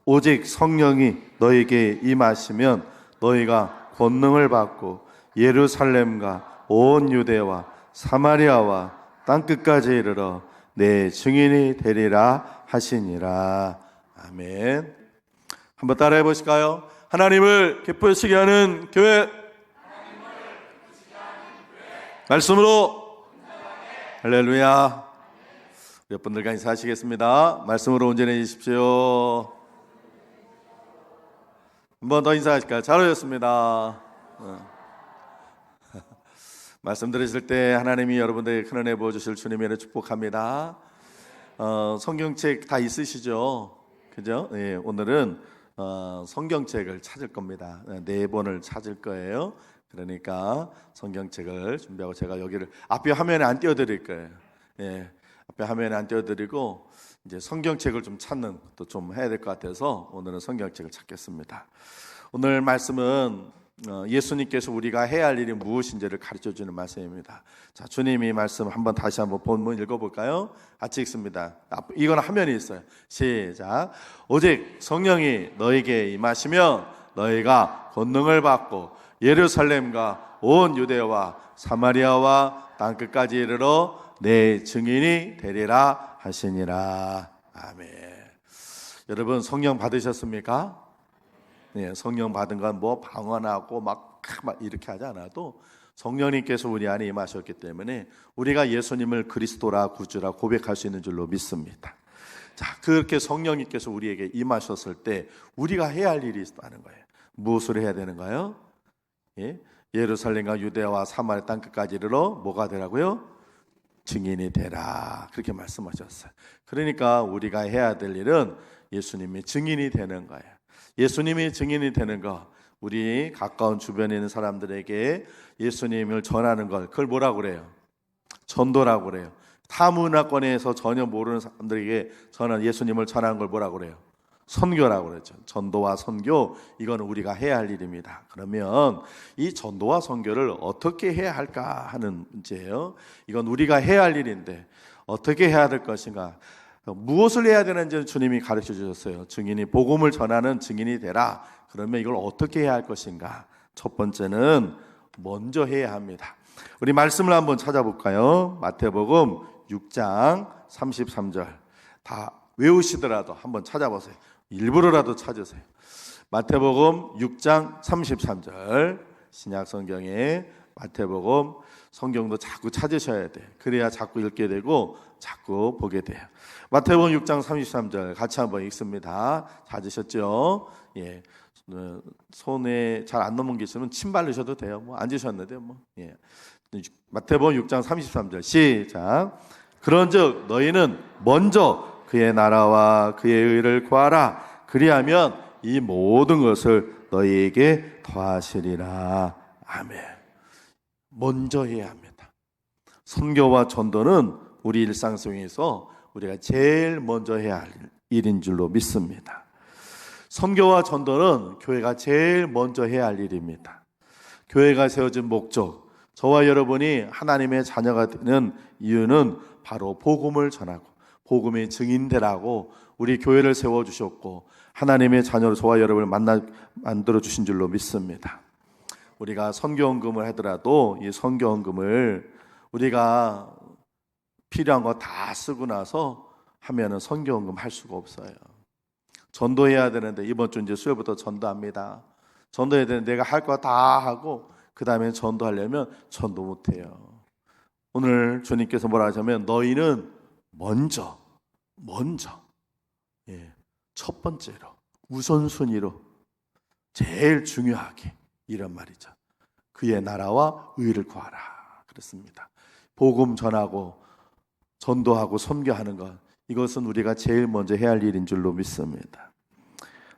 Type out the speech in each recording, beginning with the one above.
오직 성령이 너에게 임하시면 너희가 권능을 받고 예루살렘과 온 유대와 사마리아와 땅끝까지 이르러 내 증인이 되리라 하시니라. 아멘. 한번 따라해 보실까요? 하나님을 기쁘시게 하는 교회, 말씀으로 할렐루야. 몇 분들과 인사하시겠습니다. 말씀으로 온전해지십시오. 한 번 더 인사하실까요? 잘 오셨습니다. 말씀 들으실 때 하나님이 여러분들에게 큰 은혜 부어주실 주님의 축복합니다. 성경책 다 있으시죠? 그죠? 예, 오늘은 성경책을 찾을 겁니다. 4번을 찾을 거예요. 그러니까 성경책을 준비하고 제가 여기를 앞에 화면에 안 띄워드릴 거예요. 예, 앞에 화면에 안 띄워드리고 이제 성경책을 좀 찾는 것도 좀 해야 될 것 같아서 오늘은 성경책을 찾겠습니다. 오늘 말씀은 예수님께서 우리가 해야 할 일이 무엇인지를 가르쳐주는 말씀입니다. 자, 주님이 말씀 다시 한번 본문 읽어볼까요? 같이 읽습니다. 이건 화면에 있어요. 시작. 오직 성령이 너에게 임하시면 너희가 권능을 받고 예루살렘과 온 유대와 사마리아와 땅끝까지 이르러 내 증인이 되리라 하시니라. 아멘. 여러분 성령 받으셨습니까? 네, 성령 받은 건 뭐 방언하고 막 이렇게 하지 않아도 성령님께서 우리 안에 임하셨기 때문에 우리가 예수님을 그리스도라 구주라 고백할 수 있는 줄로 믿습니다. 자, 그렇게 성령님께서 우리에게 임하셨을 때 우리가 해야 할 일이 있다는 거예요. 무엇을 해야 되는가요? 예? 예루살렘과 유대와 사마리아 땅끝까지 이르러 뭐가 되라고요? 증인이 되라. 그렇게 말씀하셨어요. 그러니까 우리가 해야 될 일은 예수님의 증인이 되는 거예요. 예수님이 증인이 되는 거, 우리 가까운 주변에 있는 사람들에게 예수님을 전하는 걸, 그걸 뭐라고 그래요? 전도라고 그래요. 타 문화권에서 전혀 모르는 사람들에게 예수님을 전하는 걸 뭐라고 그래요? 선교라고 그랬죠. 전도와 선교, 이건 우리가 해야 할 일입니다. 그러면 이 전도와 선교를 어떻게 해야 할까 하는 문제예요. 이건 우리가 해야 할 일인데 어떻게 해야 될 것인가, 무엇을 해야 되는지 주님이 가르쳐 주셨어요. 증인이, 복음을 전하는 증인이 되라. 그러면 이걸 어떻게 해야 할 것인가? 첫 번째는 먼저 해야 합니다. 우리 말씀을 한번 찾아볼까요? 마태복음 6장 33절. 다 외우시더라도 한번 찾아보세요. 일부러라도 찾으세요. 마태복음 6장 33절. 신약 성경에 마태복음, 성경도 자꾸 찾으셔야 돼요. 그래야 자꾸 읽게 되고 자꾸 보게 돼요. 마태복음 6장 33절 같이 한번 읽습니다. 찾으셨죠? 예. 손에 잘 안 넘기시면 침 바르셔도 돼요. 뭐 앉으셨는데 뭐. 예. 마태복음 6장 33절 시작. 그런즉 너희는 먼저 그의 나라와 그의 의를 구하라. 그리하면 이 모든 것을 너희에게 더하시리라. 아멘. 먼저 해야 합니다. 선교와 전도는 우리 일상 속에서 우리가 제일 먼저 해야 할 일인 줄로 믿습니다. 선교와 전도는 교회가 제일 먼저 해야 할 일입니다. 교회가 세워진 목적, 저와 여러분이 하나님의 자녀가 되는 이유는 바로 복음을 전하고 복음의 증인되라고 우리 교회를 세워주셨고 하나님의 자녀로 저와 여러분을 만들어 주신 줄로 믿습니다. 우리가 선교헌금을 하더라도 이 선교헌금을 우리가 필요한 거 다 쓰고 나서 하면은 선교헌금 할 수가 없어요. 전도해야 되는데 이번 주 이제 수요일부터 전도합니다. 전도해야 되는데 내가 할 거 다 하고 그 다음에 전도하려면 전도 못해요. 오늘 주님께서 뭐라 하자면 너희는 먼저 첫 번째로 우선순위로 제일 중요하게 이런 말이죠. 그의 나라와 의를 구하라 그렇습니다. 복음 전하고 전도하고 선교하는 것, 이것은 우리가 제일 먼저 해야 할 일인 줄로 믿습니다.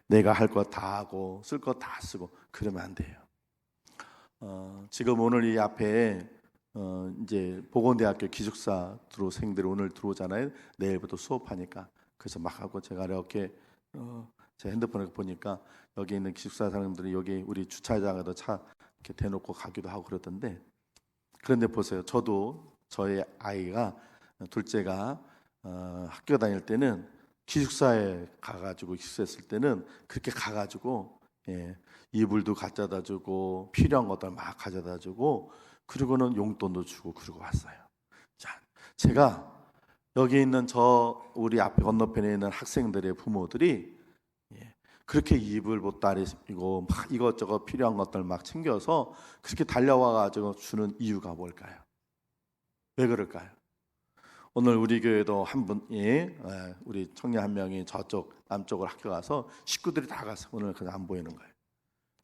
내가 할 것 다 하고 쓸 것 다 쓰고 그러면 안 돼요. 지금 오늘 이 앞에 이제 보건대학교 기숙사 들어생들이 오늘 들어오잖아요. 내일부터 수업하니까 그래서 막 하고 제가 이렇게 제 핸드폰을 보니까 여기 있는 기숙사 사람들이 여기 우리 주차장에다 차 이렇게 대놓고 가기도 하고 그러던데, 그런데 보세요. 저도 저의 아이가 둘째가 학교 다닐 때는 기숙사에 가가지고 기숙사했을 때는 그렇게 가가지고 이불도 가져다 주고 필요한 것들 막 가져다 주고 그리고는 용돈도 주고 그러고 왔어요. 자, 제가 여기 있는 우리 앞에 건너편에 있는 학생들의 부모들이 그렇게 이불 보따리 이고 막 이것저것 필요한 것들 막 챙겨서 그렇게 달려와가지고 주는 이유가 뭘까요? 왜 그럴까요? 오늘 우리 교회도 한 분이 우리 청년 한 명이 저쪽 남쪽으로 학교 가서 식구들이 다 갔어요. 오늘 그냥 안 보이는 거예요.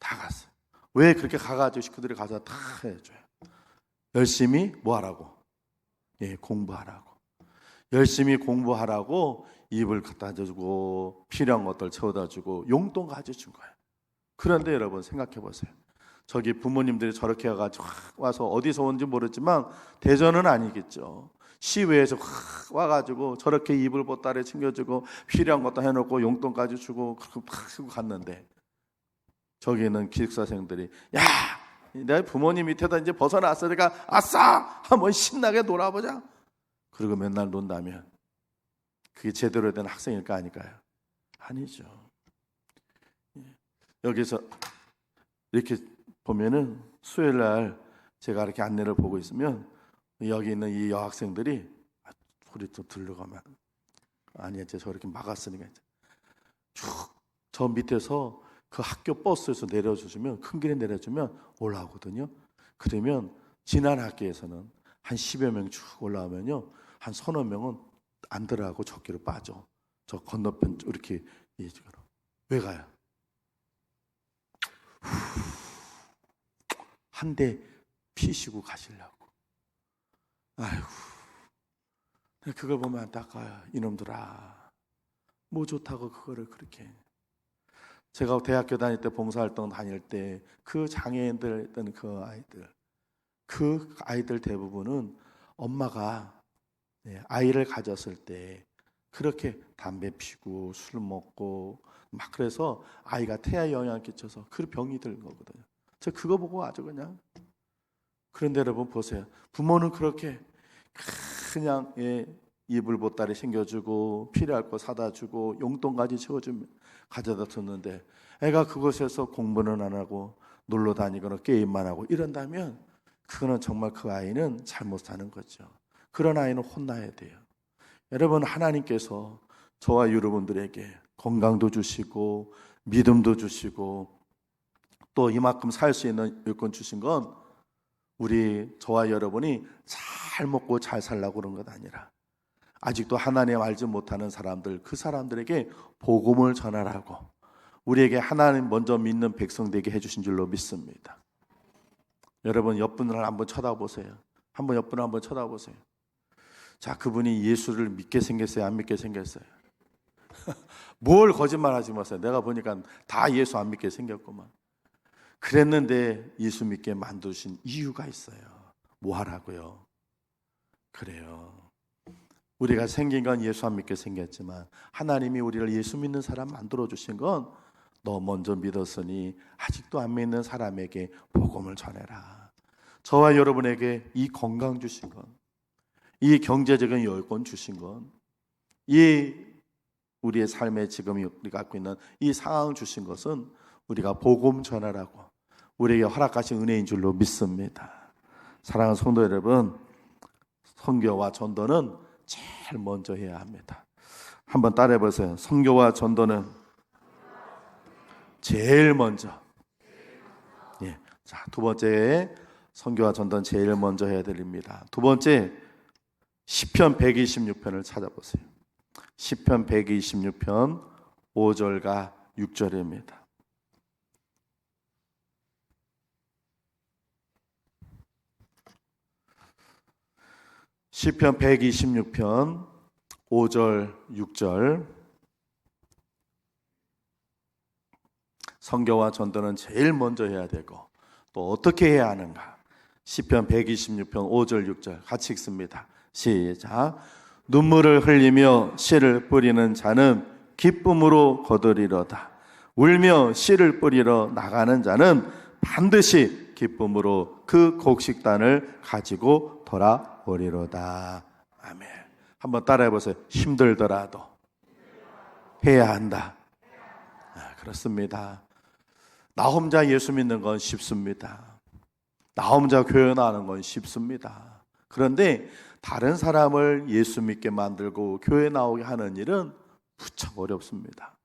다 갔어요. 왜 그렇게 가가지고 식구들이 가서 다 해줘요? 열심히 뭐 하라고? 공부하라고. 열심히 공부하라고 이불 갖다 주고 필요한 것들 채워다 주고 용돈까지 준 거예요. 그런데 여러분 생각해 보세요. 저기 부모님들이 저렇게 와서 어디서 온지 모르지만 대전은 아니겠죠. 시외에서 와가지고 저렇게 이불 보따리 챙겨주고 필요한 것도 해놓고 용돈까지 주고 그렇게 막 하고 갔는데 저기 있는 기숙사생들이 야, 내 부모님 밑에다 이제 벗어났으니까 아싸! 한번 신나게 놀아보자. 그리고 맨날 논다면 그게 제대로 된 학생일까 아닐까요? 아니죠. 여기서 이렇게 보면은 수요일 날 제가 이렇게 안내를 보고 있으면 여기 있는 이 여학생들이 소리 좀 들려가면 아니 이제 저렇게 막았으니까 쭉 저 밑에서 그 학교 버스에서 내려주시면 큰 길에 내려주면 올라오거든요. 그러면 지난 학기에서는 한 10여 명 쭉 올라오면요 한 서너 명은 안 들어가고 저기로 빠져. 저 건너편 이렇게 왜 가요? 한 대 피시고 가시려고. 아이고, 그걸 보면 안타까워요. 이놈들아, 뭐 좋다고 그거를 그렇게. 제가 대학교 다닐 때 봉사활동 다닐 때 그 장애인들 있던 그 아이들 대부분은 엄마가 아이를 가졌을 때 그렇게 담배 피고 술 먹고 막 그래서 아이가 태아 영향 끼쳐서 그 병이 든 거거든요. 저 그거 보고 아주 그냥. 그런데 여러분 보세요. 부모는 그렇게 그냥 이불 보따리 챙겨주고 필요할 거 사다 주고 용돈까지 채워주면 가져다 줬는데 애가 그곳에서 공부는 안 하고 놀러 다니거나 게임만 하고 이런다면 그거는 정말 그 아이는 잘못 사는 거죠. 그런 아이는 혼나야 돼요. 여러분 하나님께서 저와 여러분들에게 건강도 주시고 믿음도 주시고 또 이만큼 살 수 있는 여건 주신 건 우리 저와 여러분이 잘 먹고 잘 살라고 그런 것 아니라 아직도 하나님 알지 못하는 사람들 그 사람들에게 복음을 전하라고 우리에게 하나님 먼저 믿는 백성 되게 해주신 줄로 믿습니다. 여러분 옆분을 한번 쳐다보세요. 옆분을 한번 쳐다보세요. 자, 그분이 예수를 믿게 생겼어요? 안 믿게 생겼어요? 뭘 거짓말하지 마세요. 내가 보니까 다 예수 안 믿게 생겼구만. 그랬는데 예수 믿게 만드신 이유가 있어요. 뭐 하라고요? 그래요. 우리가 생긴 건 예수 안 믿게 생겼지만 하나님이 우리를 예수 믿는 사람 만들어 주신 건 너 먼저 믿었으니 아직도 안 믿는 사람에게 복음을 전해라. 저와 여러분에게 이 건강 주신 건, 이 경제적인 여건 주신 건, 이 우리의 삶에 지금 우리가 갖고 있는 이 상황 주신 것은 우리가 복음 전하라고 우리에게 허락하신 은혜인 줄로 믿습니다. 사랑하는 성도 여러분, 선교와 전도는 제일 먼저 해야 합니다. 한번 따라해 보세요. 선교와 전도는 제일 먼저. 자, 두 번째 선교와 전도는 제일 먼저 해야 됩니다. 두 번째 시편 126편을 찾아보세요. 시편 126편 5절과 6절입니다. 시편 126편 5절 6절. 선교와 전도는 제일 먼저 해야 되고 또 어떻게 해야 하는가? 시편 126편 5절 6절 같이 읽습니다. 시작. 눈물을 흘리며 씨를 뿌리는 자는 기쁨으로 거두리로다. 울며 씨를 뿌리러 나가는 자는 반드시 기쁨으로 그 곡식단을 가지고 돌아오리로다. 아멘. 한번 따라해 보세요. 힘들더라도 해야 한다. 그렇습니다. 나 혼자 예수 믿는 건 쉽습니다. 나 혼자 교회 나가는 건 쉽습니다. 그런데 다른 사람을 예수 믿게 만들고 교회 나오게 하는 일은 무척 어렵습니다.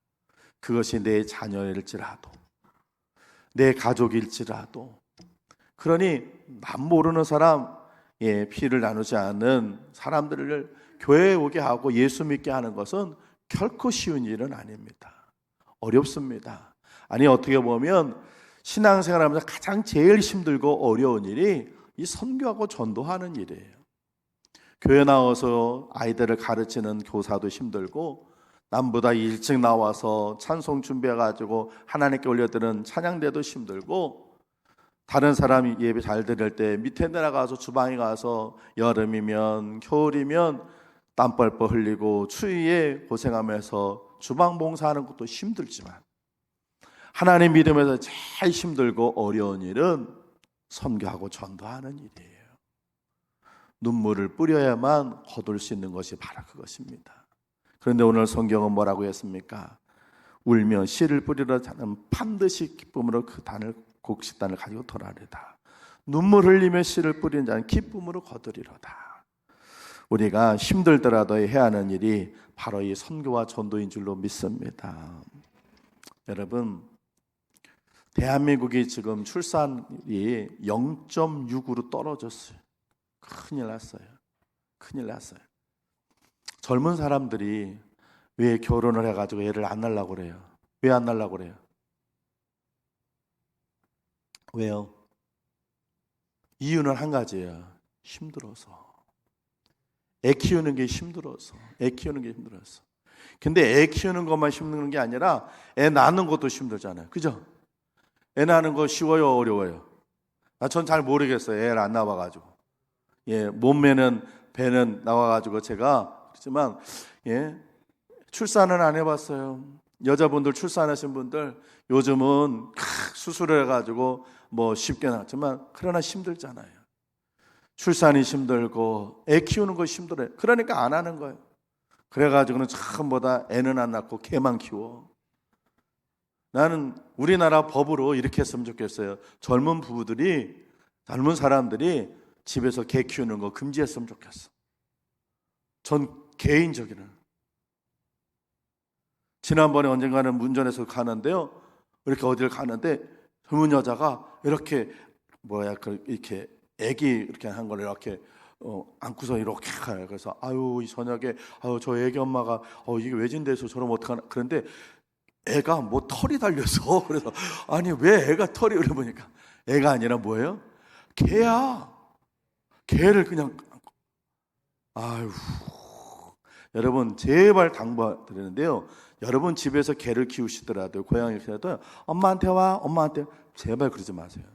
그것이 내 자녀일지라도, 내 가족일지라도. 그러니 남 모르는 사람, 피를 나누지 않는 사람들을 교회에 오게 하고 예수 믿게 하는 것은 결코 쉬운 일은 아닙니다. 어렵습니다. 아니, 어떻게 보면 신앙생활하면서 가장 제일 힘들고 어려운 일이 이 선교하고 전도하는 일이에요. 교회 나와서 아이들을 가르치는 교사도 힘들고, 남보다 일찍 나와서 찬송 준비해가지고 하나님께 올려드리는 찬양대도 힘들고, 다른 사람이 예배 잘 드릴 때 밑에 내려가서 주방에 가서 여름이면 겨울이면 땀 뻘뻘 흘리고 추위에 고생하면서 주방 봉사하는 것도 힘들지만, 하나님 믿음에서 제일 힘들고 어려운 일은 선교하고 전도하는 일이에요. 눈물을 뿌려야만 거둘 수 있는 것이 바로 그것입니다. 그런데 오늘 성경은 뭐라고 했습니까? 울며 씨를 뿌리러 자는 반드시 기쁨으로 그 곡식단을 가지고 돌아오리다. 눈물 흘리며 씨를 뿌리는 자는 기쁨으로 거두리로다. 우리가 힘들더라도 해야 하는 일이 바로 이 선교와 전도인 줄로 믿습니다. 여러분, 대한민국이 지금 출산이 0.6으로 떨어졌어요. 큰일 났어요. 큰일 났어요. 젊은 사람들이 왜 결혼을 해가지고 애를 안 낳으려고 그래요? 왜 안 낳으려고 그래요? 왜요? 이유는 한 가지예요. 힘들어서. 애 키우는 게 힘들어서. 애 키우는 게 힘들어서. 근데 애 키우는 것만 힘든 게 아니라 애 낳는 것도 힘들잖아요. 그죠? 애 낳는 거 쉬워요, 어려워요? 전 잘 모르겠어요. 애를 안 낳아가지고. 몸매는, 배는 나와가지고 제가 그렇지만, 출산은 안 해봤어요. 여자분들 출산하신 분들 요즘은 수술을 해가지고 뭐 쉽게 낳지만, 그러나 힘들잖아요. 출산이 힘들고 애 키우는 거 힘들어요. 그러니까 안 하는 거예요. 그래가지고는 참보다 애는 안 낳고 개만 키워. 나는 우리나라 법으로 이렇게 했으면 좋겠어요. 젊은 부부들이, 젊은 사람들이 집에서 개 키우는 거 금지했으면 좋겠어. 전 개인적으로는. 지난번에 언젠가는 운전해서 가는데요, 이렇게 어디를 가는데 젊은 여자가 이렇게 이렇게 애기 이렇게 한 걸 이렇게 안고서 이렇게 가요. 그래서 이 저녁에 저 애기 엄마가 이게 외진데서 저러면 어떡하나. 그런데 애가 뭐 털이 달려서, 그래서 아니 왜 애가 털이, 그래 보니까 애가 아니라 뭐예요? 개야. 개를 그냥. 여러분, 제발 당부드리는데요, 여러분 집에서 개를 키우시더라도, 고양이를 키우더라도 엄마한테 와, 엄마한테, 제발 그러지 마세요.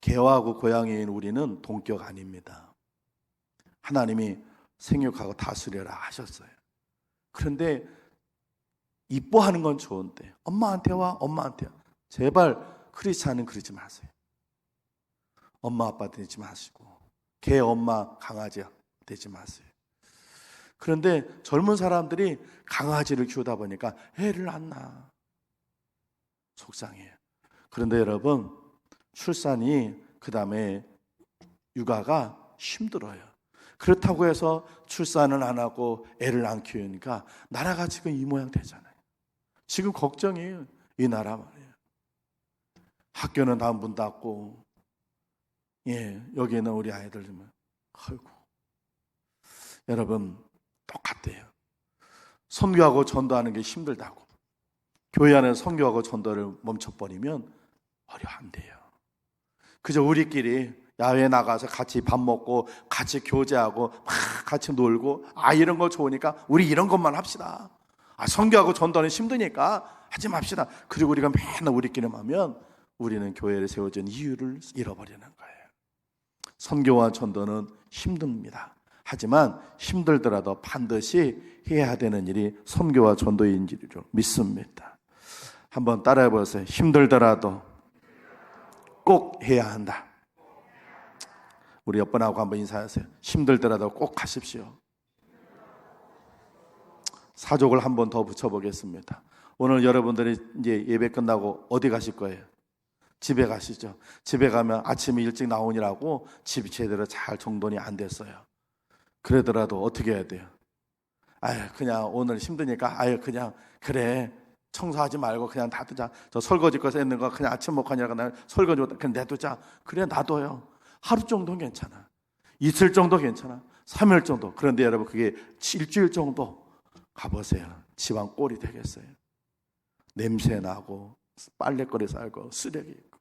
개하고 고양이인 우리는 동격 아닙니다. 하나님이 생육하고 다스려라 하셨어요. 그런데 이뻐하는 건 좋은데 엄마한테 와, 엄마한테 와. 제발 크리스찬은 그러지 마세요. 엄마 아빠 되지 마시고 개 엄마 강아지 되지 마세요. 그런데 젊은 사람들이 강아지를 키우다 보니까 애를 안 낳아. 속상해요. 그런데 여러분, 출산이, 그 다음에 육아가 힘들어요. 그렇다고 해서 출산을 안 하고 애를 안 키우니까 나라가 지금 이 모양 되잖아요. 지금 걱정이에요. 이 나라 말이에요. 학교는 다 문 닫고, 여기 있는 우리 아이들 좀, 아이고. 여러분, 똑같대요. 선교하고 전도하는 게 힘들다고. 교회 안에 선교하고 전도를 멈춰버리면 어려운데요. 그저 우리끼리 야외에 나가서 같이 밥 먹고 같이 교제하고 막 같이 놀고, 이런 거 좋으니까 우리 이런 것만 합시다. 선교하고 전도는 힘드니까 하지 맙시다. 그리고 우리가 맨날 우리끼리만 하면 우리는 교회를 세워준 이유를 잃어버리는 거예요. 선교와 전도는 힘듭니다. 하지만 힘들더라도 반드시 해야 되는 일이 선교와 전도인 줄로 믿습니다. 한번 따라해 보세요. 힘들더라도 꼭 해야 한다. 우리 옆분하고 한번 인사하세요. 힘들더라도 꼭 하십시오. 사족을 한 번 더 붙여보겠습니다. 오늘 여러분들이 이제 예배 끝나고 어디 가실 거예요? 집에 가시죠. 집에 가면 아침에 일찍 나오느라고 집이 제대로 잘 정돈이 안 됐어요. 그러더라도 어떻게 해야 돼요? 아유, 그냥 오늘 힘드니까 아유 그냥 그래 청소하지 말고 그냥 놔두자. 저 설거지 거 있는 거 그냥 아침 먹고 하냐고 나 설거지 그냥 내두자. 그래 놔둬요. 하루 정도는 괜찮아. 이틀 정도 괜찮아. 3일 정도. 그런데 여러분 그게 일주일 정도 가보세요. 집안 꼴이 되겠어요. 냄새 나고 빨래거리 살고 쓰레기 있고.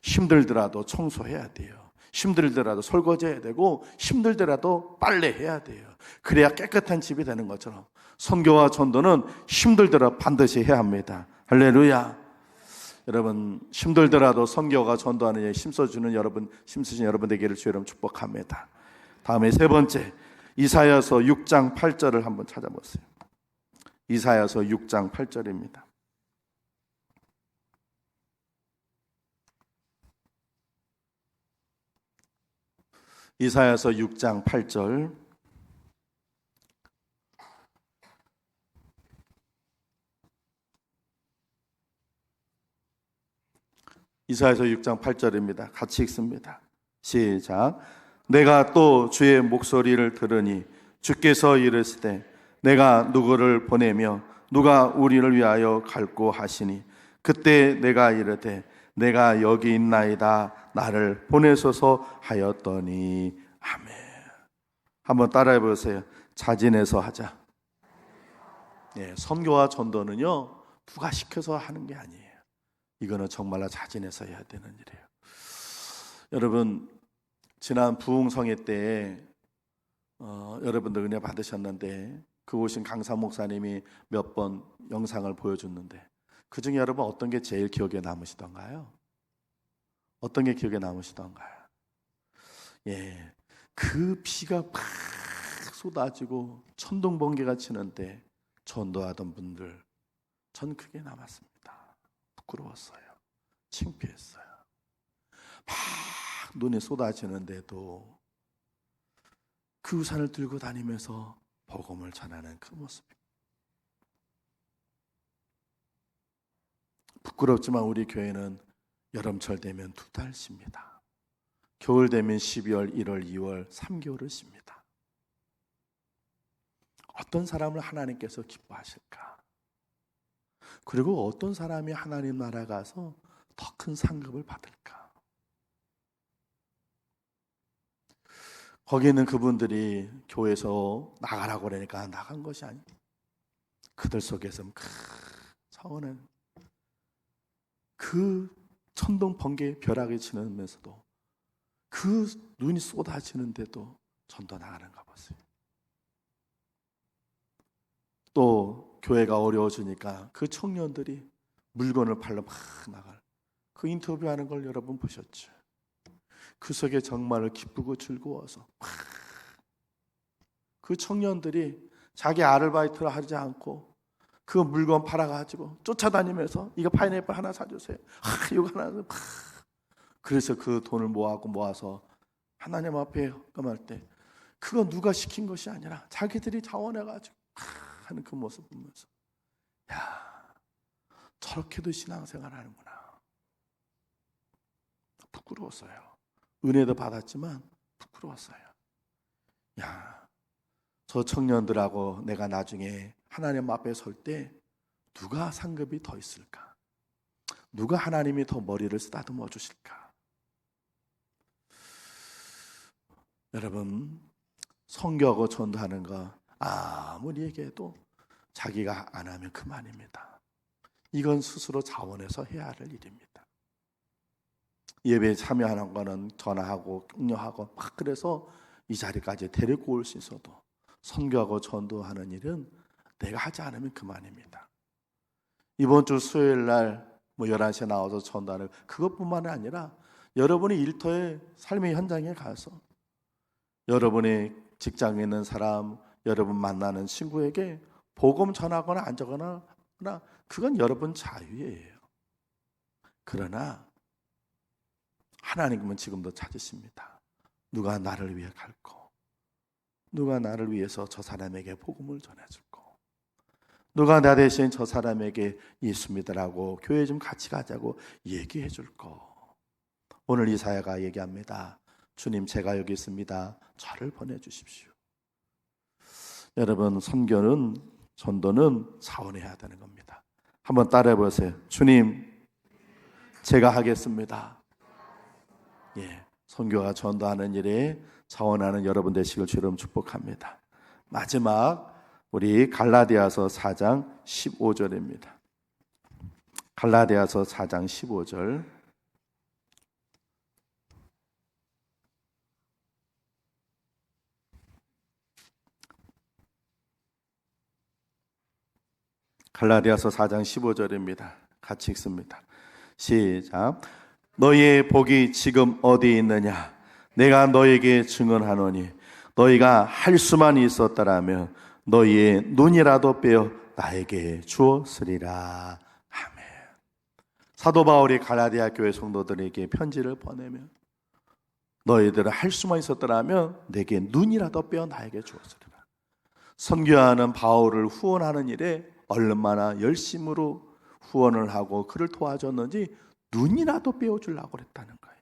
힘들더라도 청소해야 돼요. 힘들더라도 설거지해야 되고 힘들더라도 빨래해야 돼요. 그래야 깨끗한 집이 되는 것처럼 선교와 전도는 힘들더라도 반드시 해야 합니다. 할렐루야. 여러분 힘들더라도 선교가 전도하는 일 힘써주는 여러분, 힘쓰신 여러분 되기를 주의 이름 축복합니다. 다음에 세 번째 이사야서 6장 8절을 한번 찾아보세요. 이사야서 6장 8절입니다. 이사야서 6장 8절. 이사야서 6장 8절입니다. 같이 읽습니다. 시작. 내가 또 주의 목소리를 들으니 주께서 이르시되 내가 누구를 보내며 누가 우리를 위하여 갈고 하시니 그때 내가 이르되 내가 여기 있나이다 나를 보내소서 하였더니 아멘. 한번 따라해 보세요. 자진해서 하자. 예, 선교와 전도는요 누가 시켜서 하는 게 아니에요. 이거는 정말로 자진해서 해야 되는 일이에요. 여러분 지난 부흥성회 때 여러분들 은혜 받으셨는데 그 오신 강사 목사님이 몇 번 영상을 보여줬는데 그 중에 여러분 어떤 게 제일 기억에 남으시던가요? 어떤 게 기억에 남으시던가요? 예, 그 비가 팍 쏟아지고 천둥 번개가 치는데 전도하던 분들 전 그게 남았습니다. 부끄러웠어요. 창피했어요. 막 눈이 쏟아지는데도 그 우산을 들고 다니면서 복음을 전하는 그 모습. 부끄럽지만 우리 교회는 여름철 되면 2달 쉽니다. 겨울 되면 12월, 1월, 2월 3개월을 쉽니다. 어떤 사람을 하나님께서 기뻐하실까? 그리고 어떤 사람이 하나님 나라 가서 더 큰 상급을 받을까? 거기 있는 그분들이 교회에서 나가라고 그러니까 나간 것이 아니에요. 그들 속에서 차오는 그 천둥 번개 벼락이 치면서도 그 눈이 쏟아지는데도 전도 나가는가 보세요. 또 교회가 어려워지니까 그 청년들이 물건을 팔러 막 나갈 그 인터뷰하는 걸 여러분 보셨죠? 그 속에 정말 기쁘고 즐거워서 그 청년들이 자기 아르바이트를 하지 않고 그 물건 팔아가지고 쫓아다니면서 이거 파인애플 하나 사주세요. 이거 하나. 그래서 그 돈을 모아서 하나님 앞에 헌금할 때 그건 누가 시킨 것이 아니라 자기들이 자원해가지고 하는 그 모습 보면서 야 저렇게도 신앙생활 하는구나. 부끄러웠어요. 은혜도 받았지만 부끄러웠어요. 야, 저 청년들하고 내가 나중에 하나님 앞에 설 때 누가 상급이 더 있을까? 누가 하나님이 더 머리를 쓰다듬어 주실까? 여러분 선교하고 전도하는 거 아무리 얘기해도 자기가 안 하면 그만입니다. 이건 스스로 자원해서 해야 할 일입니다. 예배에 참여하는 거는 전화하고 격려하고 막 그래서 이 자리까지 데리고 올 수 있어도 선교하고 전도하는 일은 내가 하지 않으면 그만입니다. 이번 주 수요일 날 11시에 나와서 전도하는 그것뿐만 아니라 여러분이 일터의 삶의 현장에 가서 여러분의 직장에 있는 사람, 여러분 만나는 친구에게 복음 전하거나 안 전하거나 그건 여러분 자유예요. 그러나 하나님은 지금도 찾으십니다. 누가 나를 위해 갈고 누가 나를 위해서 저 사람에게 복음을 전해줄고 누가 나 대신 저 사람에게 예수 믿으라고 교회 좀 같이 가자고 얘기해 줄 거. 오늘 이사야가 얘기합니다. 주님, 제가 여기 있습니다. 저를 보내주십시오. 여러분, 선교는, 전도는 자원해야 되는 겁니다. 한번 따라해 보세요. 주님, 제가 하겠습니다. 예, 선교가 전도하는 일에 자원하는 여러분 되시길 주님 축복합니다. 마지막 우리 갈라디아서 4장 15절입니다. 갈라디아서 4장 15절. 갈라디아서 4장 15절입니다. 같이 읽습니다. 시작. 너희의 복이 지금 어디 있느냐? 내가 너희에게 증언하노니 너희가 할 수만 있었더라면 너희의 눈이라도 빼어 나에게 주었으리라. 아멘. 사도 바울이 갈라디아 교회 성도들에게 편지를 보내면 너희들은 할 수만 있었더라면 내게 눈이라도 빼어 나에게 주었으리라. 선교하는 바울을 후원하는 일에 얼마나 열심으로 후원을 하고 그를 도와줬는지 눈이라도 빼어주려고 그랬다는 거예요.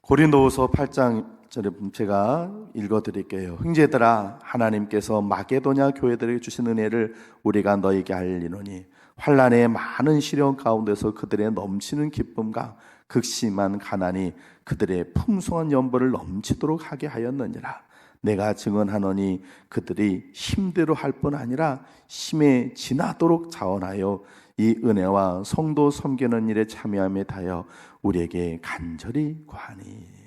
고린도후서 8장 제가 읽어드릴게요. 형제들아, 하나님께서 마게도냐 교회들에게 주신 은혜를 우리가 너희에게 알리노니 환난의 많은 시련 가운데서 그들의 넘치는 기쁨과 극심한 가난이 그들의 풍성한 연보를 넘치도록 하게 하였느니라. 내가 증언하노니 그들이 힘대로 할 뿐 아니라 힘에 지나도록 자원하여 이 은혜와 성도 섬기는 일에 참여함에 다여 우리에게 간절히 구하니.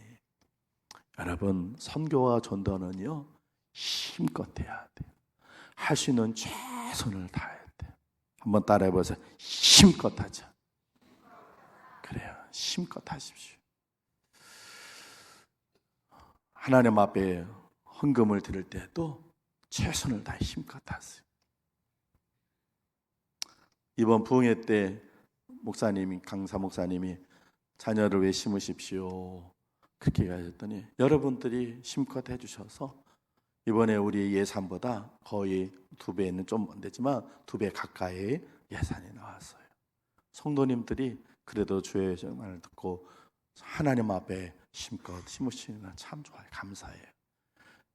여러분, 선교와 전도는요 힘껏 해야 돼요. 할 수 있는 최선을 다해야 돼요. 한번 따라해 보세요. 힘껏 하자. 그래요, 힘껏 하십시오. 하나님 앞에 헌금을 드릴 때도 최선을 다해 힘껏 하세요. 이번 부흥회 때 목사님이, 강사 목사님이 자녀를 왜 심으십시오 그렇게 얘기하셨더니 여러분들이 힘껏 해주셔서 이번에 우리 예산보다 거의 2배는 좀 안 되지만 2배 가까이 예산이 나왔어요. 성도님들이 그래도 주의 말을 듣고 하나님 앞에 힘껏 심으시는 건 참 좋아요. 감사해요.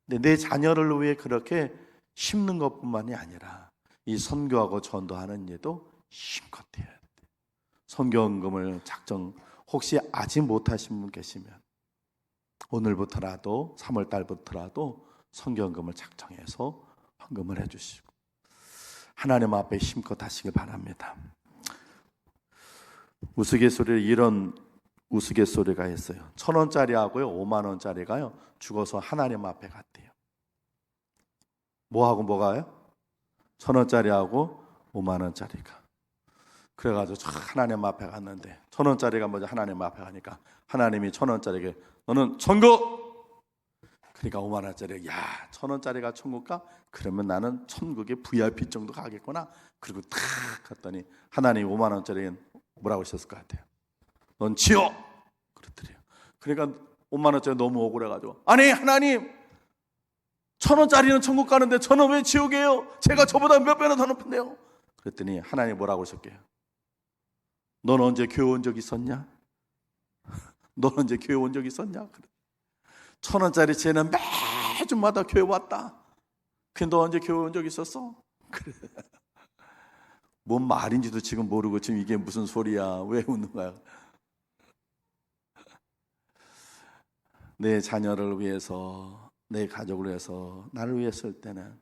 근데 내 자녀를 위해 그렇게 심는 것뿐만이 아니라 이 선교하고 전도하는 일도 힘껏 해야 돼요. 선교헌금을 작정, 혹시 아직 못하신 분 계시면 오늘부터라도 3월 달부터라도 선교헌금을 작정해서 헌금을 해주시고 하나님 앞에 힘껏 하시길 바랍니다. 우스갯소리를 이런 우스갯소리가 있어요. 1,000원짜리하고요 5만원짜리가요 죽어서 하나님 앞에 갔대요. 뭐하고 뭐가요? 1,000원짜리하고 5만원짜리가. 그래가지고 하나님 앞에 갔는데 1,000원짜리가 먼저 하나님 앞에 가니까 하나님이 1,000원짜리에게 너는 천국! 그러니까 5만원짜리, 야 1,000원짜리가 천국 가? 그러면 나는 천국에 VIP 정도 가겠구나. 그리고 탁 갔더니 하나님이 5만원짜리는 뭐라고 하셨을 것 같아요? 넌 지어! 그렇더래요. 그러니까 5만원짜리 너무 억울해가지고 아니 하나님 1,000원짜리는 천국 가는데 저는 왜 지옥이에요? 제가 저보다 몇 배나 더 높은데요? 그랬더니 하나님 뭐라고 하셨게요? 넌 언제 교회 온 적 있었냐? 넌 언제 교회 온 적 있었냐? 1,000원짜리 쟤는 매주마다 교회 왔다. 근데 너 언제 교회 온 적 있었어? 그래. 뭔 말인지도 지금 모르고 지금 이게 무슨 소리야? 왜 웃는 거야? 내 자녀를 위해서, 내 가족을 위해서, 나를 위해 쓸 때는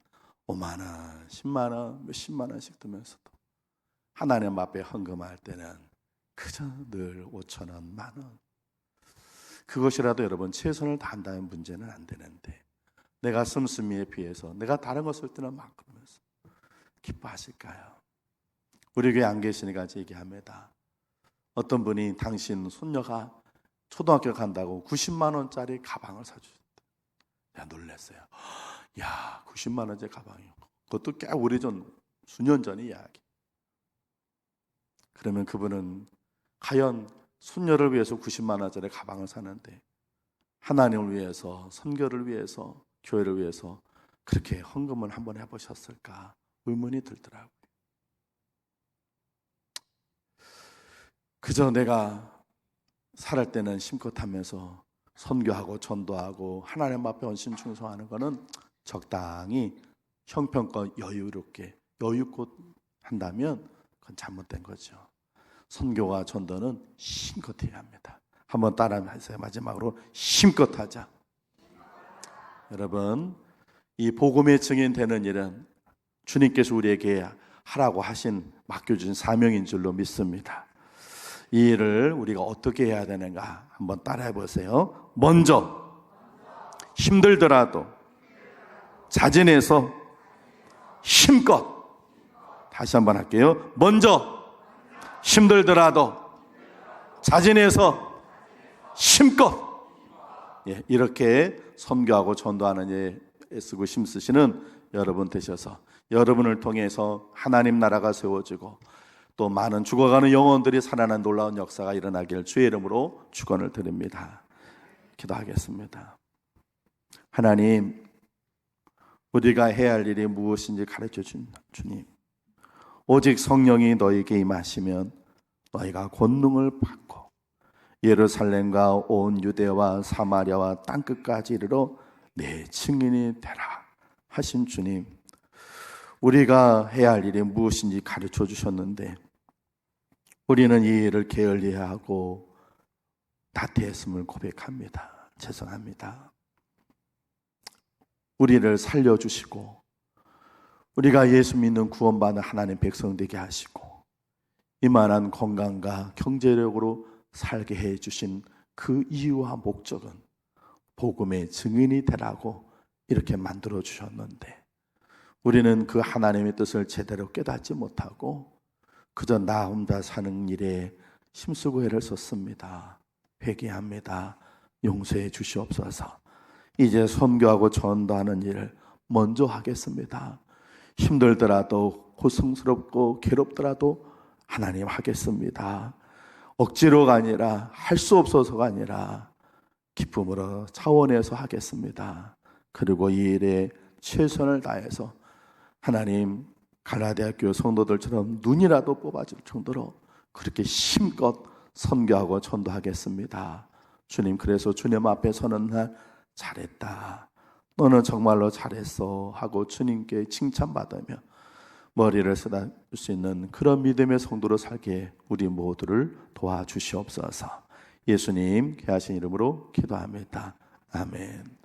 5만 원, 10만 원, 몇십만 원씩 들면서도 하나님 앞에 헌금할 때는 그저 늘 5천 원, 만 원. 그것이라도 여러분 최선을 다한다는 문제는 안 되는데 내가 씀씀이에 비해서 내가 다른 거 쓸 때는 막 그러면서 기뻐하실까요? 우리 교회 안 계시니까 얘기합니다. 어떤 분이 당신 손녀가 초등학교 간다고 90만 원짜리 가방을 사주셨대. 내가 놀랐어요. 야, 90만 원짜리 가방이요. 그것도 꽤 오래전, 수년 전 이야기. 그러면 그분은 과연 손녀를 위해서 90만 원짜리 가방을 사는데 하나님을 위해서, 선교를 위해서, 교회를 위해서 그렇게 헌금을 한번 해보셨을까 의문이 들더라고요. 그저 내가 살할 때는 심껏 하면서 선교하고 전도하고 하나님 앞에 헌신 충성하는 거는 적당히 형편껏 여유껏 한다면 그건 잘못된 거죠. 선교와 전도는 힘껏 해야 합니다. 한번 따라하세요. 마지막으로 힘껏 하자. 여러분, 이 복음의 증인 되는 일은 주님께서 우리에게 하라고 하신 맡겨주신 사명인 줄로 믿습니다. 이 일을 우리가 어떻게 해야 되는가 한번 따라해 보세요. 먼저 힘들더라도 자진해서 힘껏, 다시 한번 할게요. 먼저 힘들더라도 자진해서 힘껏, 이렇게 선교하고 전도하는 일에 애쓰고 힘쓰시는 여러분 되셔서 여러분을 통해서 하나님 나라가 세워지고 또 많은 죽어가는 영혼들이 살아나는 놀라운 역사가 일어나길 주의 이름으로 축원을 드립니다. 기도하겠습니다. 하나님, 우리가 해야 할 일이 무엇인지 가르쳐 준 주님, 오직 성령이 너에게 임하시면 너희가 권능을 받고 예루살렘과 온 유대와 사마리아와 땅끝까지 이르러 내 증인이 되라 하신 주님, 우리가 해야 할 일이 무엇인지 가르쳐 주셨는데 우리는 이 일을 게을리하고 나태했음을 고백합니다. 죄송합니다. 우리를 살려주시고 우리가 예수 믿는 구원받는 하나님 백성 되게 하시고 이만한 건강과 경제력으로 살게 해주신 그 이유와 목적은 복음의 증인이 되라고 이렇게 만들어 주셨는데 우리는 그 하나님의 뜻을 제대로 깨닫지 못하고 그저 나 혼자 사는 일에 힘쓰고 애를 썼습니다. 회개합니다. 용서해 주시옵소서. 이제 선교하고 전도하는 일을 먼저 하겠습니다. 힘들더라도 고통스럽고 괴롭더라도 하나님 하겠습니다. 억지로가 아니라 할 수 없어서가 아니라 기쁨으로 차원에서 하겠습니다. 그리고 이 일에 최선을 다해서 하나님 갈라디아교 성도들처럼 눈이라도 뽑아줄 정도로 그렇게 힘껏 선교하고 전도하겠습니다. 주님, 그래서 주님 앞에 서는 날 잘했다, 너는 정말로 잘했어 하고 주님께 칭찬받으며 머리를 쓰다줄 수 있는 그런 믿음의 성도로 살게 우리 모두를 도와주시옵소서. 예수님 귀하신 이름으로 기도합니다. 아멘.